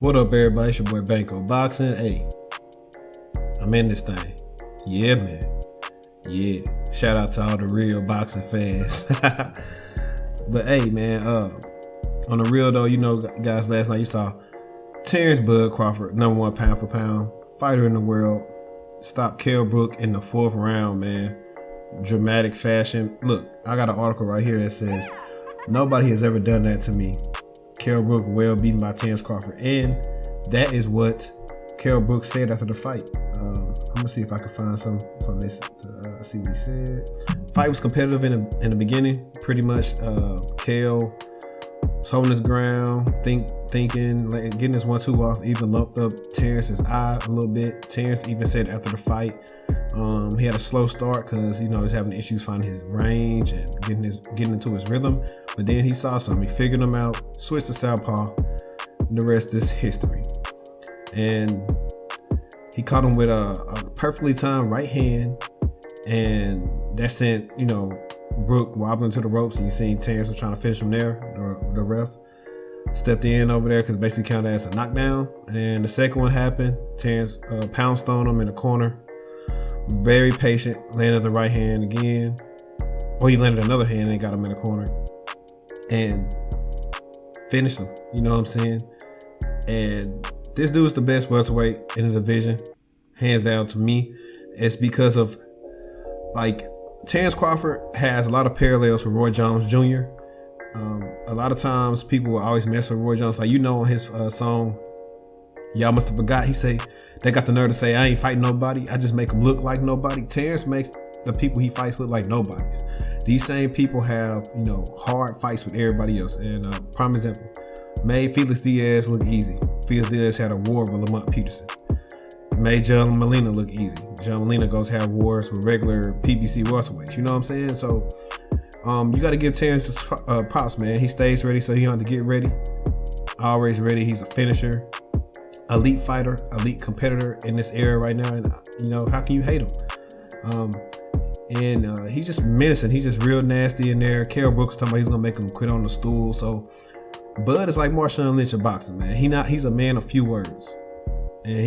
What up, everybody? It's your boy Banco Boxing. Hey, I'm in this thing. Yeah, man. Yeah. Shout out to all the real boxing fans. But hey, man, on the real though, you know, guys, last night you saw Terence Crawford, #1 pound for pound fighter in the world, stop Kell Brooks in the 4th round, man. Dramatic fashion. Look, I got an article right here that says, nobody has ever done that to me. Kell Brooks well beaten by Terence Crawford. And that is what Kell Brooks said after the fight. I'm gonna see if I can find some from this to see what he said. Fight was competitive in the beginning. Pretty much Kell was holding his ground, thinking, getting his 1-2 off, even lumped up Terence's eye a little bit. Terence even said after the fight, he had a slow start because, you know, he's having issues finding his range and getting into his rhythm. But then he saw something. He figured him out, switched to southpaw, and the rest is history. And he caught him with a perfectly timed right hand, and that sent, you know, Brook wobbling to the ropes. And you seen Terence was trying to finish him there. The ref stepped in over there because basically counted as a knockdown. And the second one happened. Terence pounced on him in the corner. Very patient, landed the right hand again. Or he landed another hand and got him in the corner and finished him. You know what I'm saying? And this dude's the best welterweight in the division, hands down to me. It's because of, like, Terence Crawford has a lot of parallels with Roy Jones Jr. A lot of times people will always mess with Roy Jones. Like, you know, on his song, Y'all Must Have Forgot, he say, they got the nerve to say, I ain't fighting nobody, I just make them look like nobody. Terence makes the people he fights look like nobodies. These same people have, you know, hard fights with everybody else. And prime example, made Felix Diaz look easy. Felix Diaz had a war with Lamont Peterson. Made John Molina look easy. John Molina goes have wars with regular PBC welterweights. You know what I'm saying? So you got to give Terence props, man. He stays ready, so he don't have to get ready. Always ready. He's a finisher, elite fighter, elite competitor in this era right now. And you know, how can you hate him? And he's just menacing. He's just real nasty in there. Kell Brooks talking about he's gonna make him quit on the stool. So Bud is like Marshawn Lynch of boxing, man. He's a man of few words, and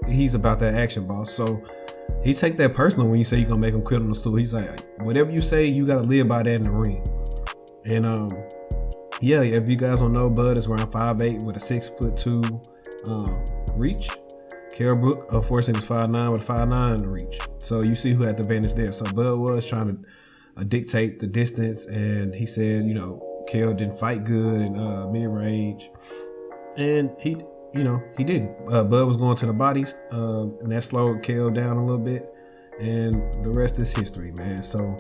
he's about that action, boss. So he take that personal when you say you're gonna make him quit on the stool. He's like, whatever you say, you gotta live by that in the ring. And yeah, if you guys don't know, Bud is around 5'8" with a 6'2" reach. Kell Brooks, unfortunately, was 5'9" with a 5'9" reach. So you see who had the advantage there. So Bud was trying to dictate the distance, and he said, you know, Kell didn't fight good in mid-range, and he didn't. Bud was going to the bodies, and that slowed Kell down a little bit, and the rest is history, man. So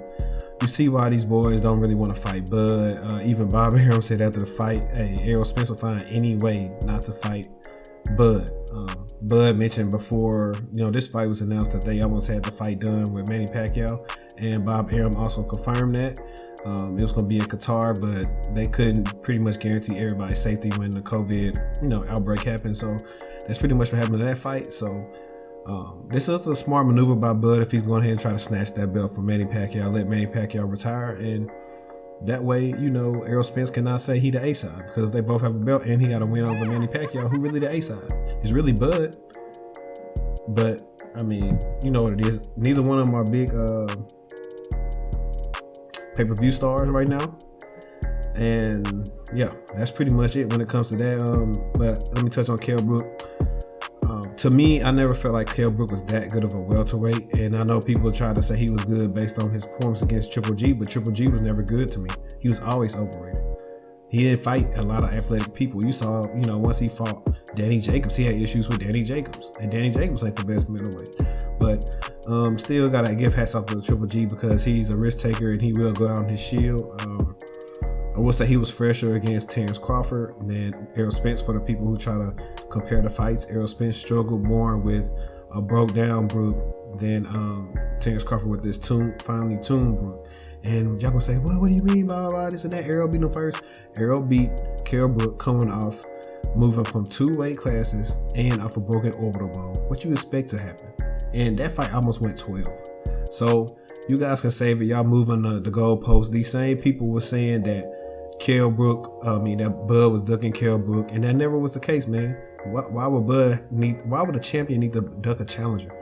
you see why these boys don't really want to fight Bud. Even Bob Arum said after the fight, hey, Errol Spence will find any way not to fight Bud. Bud mentioned before, you know, this fight was announced that they almost had the fight done with Manny Pacquiao, and Bob Arum also confirmed that. It was going to be in Qatar, but they couldn't pretty much guarantee everybody's safety when the COVID, you know, outbreak happened. So that's pretty much what happened in that fight. So this is a smart maneuver by Bud if he's going ahead and try to snatch that belt from Manny Pacquiao, let Manny Pacquiao retire, and that way, you know, Errol Spence cannot say he the A side, because if they both have a belt and he got to win over Manny Pacquiao, who really the A side? It's really Bud. But I mean, you know what it is. Neither one of them are big pay-per-view stars right now, and yeah, that's pretty much it when it comes to that. But let me touch on Kell Brooks. To me, I never felt like Kell Brooks was that good of a welterweight, and I know people try to say he was good based on his performance against Triple G, but Triple G was never good to me. He was always overrated. He didn't fight a lot of athletic people. You saw, you know, once he fought Danny Jacobs, he had issues with Danny Jacobs, and Danny Jacobs ain't the best middleweight. But still gotta give hats off to Triple G because he's a risk taker and he will go out on his shield. I will say he was fresher against Terence Crawford than Errol Spence. For the people who try to compare the fights, Errol Spence struggled more with a broke down Brook than Terence Crawford with this finely tuned Brook. And y'all gonna say, well, what do you mean, blah, blah, blah, this and that? Errol beat him first. Errol beat Kell Brooks coming off, moving from 2 weight classes and off a broken orbital bone. What you expect to happen? And that fight almost went 12. So you guys can save it. Y'all moving the goalposts. These same people were saying that that Bud was ducking Kell Brooks, and that never was the case, man. Why would a champion need to duck a challenger?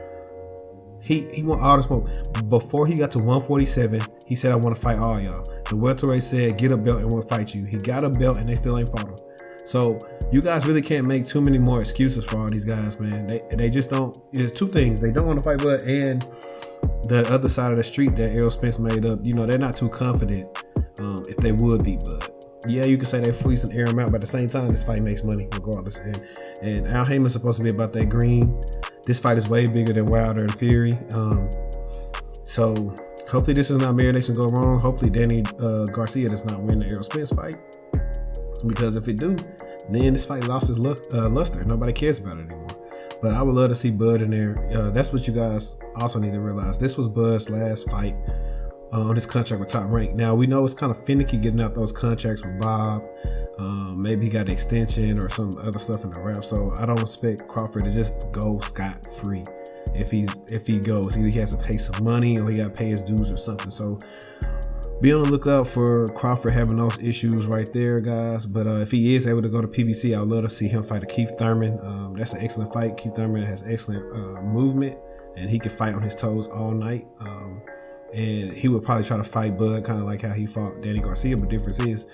He want all the smoke. Before he got to 147, he said, I want to fight all y'all. The welterweight said, get a belt and we'll fight you. He got a belt and they still ain't fought him. So you guys really can't make too many more excuses for all these guys, man. They just don't. It's two things. They don't want to fight Bud, and the other side of the street that Errol Spence made up, they're not too confident if they would beat Bud. Yeah, you can say they're fleecing Errol out, but at the same time, this fight makes money regardless. And Al Heyman's supposed to be about that green. This fight is way bigger than Wilder and Fury. So hopefully this is not marination go wrong. Hopefully Danny Garcia does not win the Errol Spence fight. Because if it do, then this fight lost its luster. Nobody cares about it anymore. But I would love to see Bud in there. That's what you guys also need to realize. This was Bud's last fight on his contract with Top Rank. Now, we know it's kind of finicky getting out those contracts with Bob. Maybe he got an extension or some other stuff in the wrap. So I don't expect Crawford to just go scot-free. If he goes, either he has to pay some money or he got to pay his dues or something. So be on the lookout for Crawford having those issues right there, guys. But if he is able to go to PBC, I'd love to see him fight a Keith Thurman. That's an excellent fight. Keith Thurman has excellent movement, and he can fight on his toes all night. And he would probably try to fight Bud, kind of like how he fought Danny Garcia. But the difference is,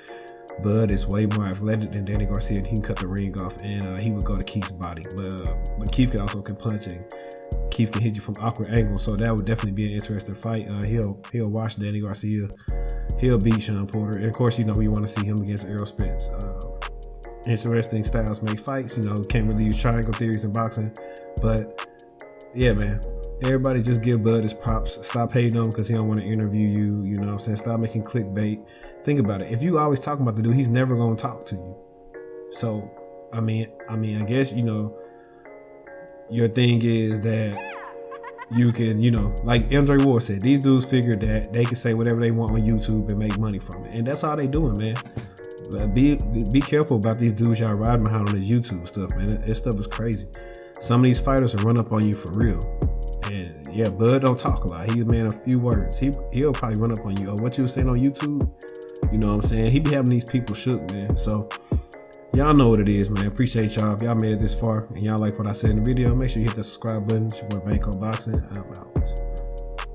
Bud is way more athletic than Danny Garcia, and he can cut the ring off, and he would go to Keith's body. But Keith also can punch, and Keith can hit you from awkward angles, so that would definitely be an interesting fight. He'll watch Danny Garcia. He'll beat Sean Porter, and of course, we want to see him against Errol Spence. Interesting styles make fights. Can't really use triangle theories in boxing, but yeah, man. Everybody just give Bud his props. Stop hating on him because he don't want to interview you. You know what I'm saying? Stop making clickbait. Think about it. If you always talking about the dude, he's never gonna talk to you. So, I mean, I guess your thing is that you can, like Andre Ward said, these dudes figured that they can say whatever they want on YouTube and make money from it, and that's all they doing, man. But be careful about these dudes y'all riding behind on this YouTube stuff, man. This stuff is crazy. Some of these fighters will run up on you for real. And yeah, Bud don't talk a lot. He's a man of few words. He'll probably run up on you. Oh, what you were saying on YouTube? You know what I'm saying? He be having these people shook, man. So y'all know what it is, man. Appreciate y'all. If y'all made it this far and y'all like what I said in the video, make sure you hit the subscribe button. It's your boy Banco Boxing. I'm out.